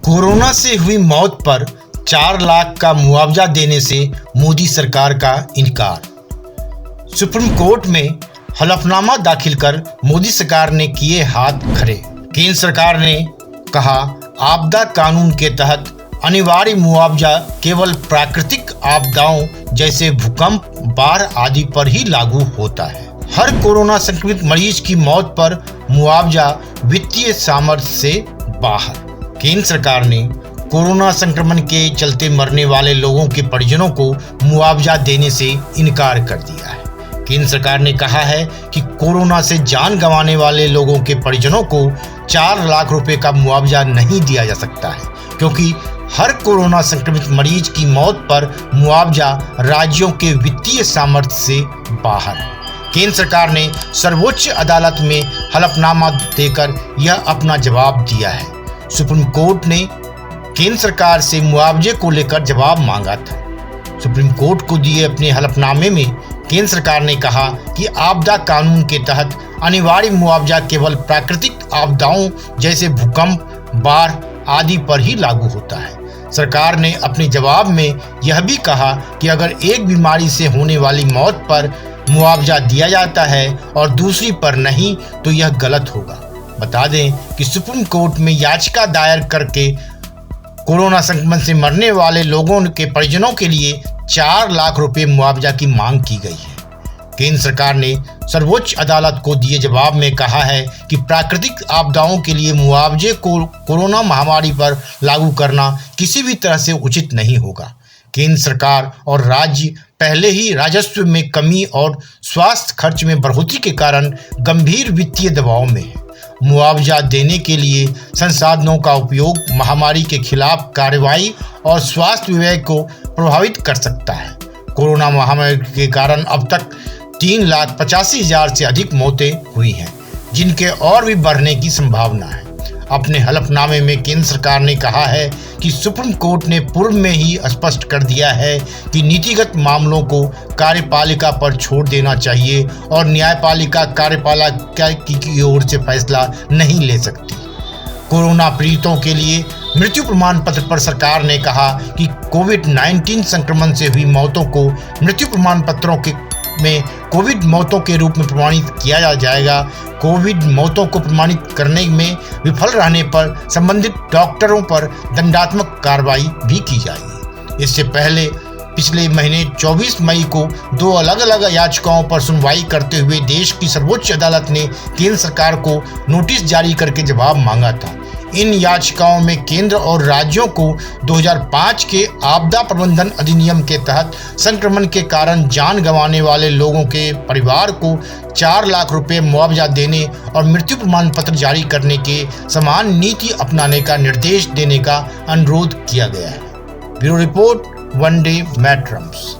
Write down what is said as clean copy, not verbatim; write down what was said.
Corona से हुई मौत पर 4 लाख का मुआवजा देने से मोदी सरकार का इनकार। सुप्रीम कोर्ट में हलफनामा दाखिल कर मोदी सरकार ने किए हाथ खड़े। केंद्र सरकार ने कहा, आपदा कानून के तहत अनिवार्य मुआवजा केवल प्राकृतिक आपदाओं जैसे भूकंप, बाढ़ आदि पर ही लागू होता है। हर कोरोना संक्रमित मरीज की मौत पर मुआवजा वित्तीय सामर्थ्य से बाहर। केंद्र सरकार ने कोरोना संक्रमण के चलते मरने वाले लोगों के परिजनों को मुआवजा देने से इनकार कर दिया है। केंद्र सरकार ने कहा है कि कोरोना से जान गंवाने वाले लोगों के परिजनों को 4 लाख रुपए का मुआवजा नहीं दिया जा सकता है, क्योंकि हर कोरोना संक्रमित मरीज की मौत पर मुआवजा राज्यों के वित्तीय सामर्थ्य से बाहर है। केंद्र सरकार ने सर्वोच्च अदालत में हलफनामा देकर यह अपना जवाब दिया है। सुप्रीम कोर्ट ने केंद्र सरकार से मुआवजे को लेकर जवाब मांगा था। सुप्रीम कोर्ट को दिए अपने हलफनामे में केंद्र सरकार ने कहा कि आपदा कानून के तहत अनिवार्य मुआवजा केवल प्राकृतिक आपदाओं जैसे भूकंप, बाढ़ आदि पर ही लागू होता है। सरकार ने अपने जवाब में यह भी कहा कि अगर एक बीमारी से होने वाली मौत पर मुआवजा दिया जाता है और दूसरी पर नहीं, तो यह गलत होगा। बता दें कि सुप्रीम कोर्ट में याचिका दायर करके कोरोना संक्रमण से मरने वाले लोगों के परिजनों के लिए 4 लाख रुपए मुआवजा की मांग की गई है। केंद्र सरकार ने सर्वोच्च अदालत को दिए जवाब में कहा है कि प्राकृतिक आपदाओं के लिए मुआवजे को कोरोना महामारी पर लागू करना किसी भी तरह से उचित नहीं होगा। केंद्र सरकार और राज्य पहले ही राजस्व में कमी और स्वास्थ्य खर्च में बढ़ोतरी के कारण गंभीर वित्तीय दबाव में है। मुआवजा देने के लिए संसाधनों का उपयोग महामारी के खिलाफ कार्रवाई और स्वास्थ्य विभाग को प्रभावित कर सकता है। कोरोना महामारी के कारण अब तक 3,85,000 से अधिक मौतें हुई हैं, जिनके और भी बढ़ने की संभावना है। अपने हलफनामे में केंद्र सरकार ने कहा है कि सुप्रीम कोर्ट ने पूर्व में ही स्पष्ट कर दिया है कि नीतिगत मामलों को कार्यपालिका पर छोड़ देना चाहिए और न्यायपालिका कार्यपालिका की ओर से फैसला नहीं ले सकती। कोरोना पीड़ितों के लिए मृत्यु प्रमाण पत्र पर सरकार ने कहा कि कोविड-19 संक्रमण से हुई मौतों को मृत्यु प्रमाण पत्रों में कोविड मौतों के रूप में प्रमाणित किया जाएगा। कोविड मौतों को प्रमाणित करने में विफल रहने पर संबंधित डॉक्टरों पर दंडात्मक कार्रवाई भी की जाएगी। इससे पहले पिछले महीने 24 मई को 2 अलग अलग याचिकाओं पर सुनवाई करते हुए देश की सर्वोच्च अदालत ने केंद्र सरकार को नोटिस जारी करके जवाब मांगा था। इन याचिकाओं में केंद्र और राज्यों को 2005 के आपदा प्रबंधन अधिनियम के तहत संक्रमण के कारण जान गंवाने वाले लोगों के परिवार को 4 लाख रुपए मुआवजा देने और मृत्यु प्रमाण पत्र जारी करने के समान नीति अपनाने का निर्देश देने का अनुरोध किया गया है। ब्यूरो रिपोर्ट, वनडे मैट्रम्स।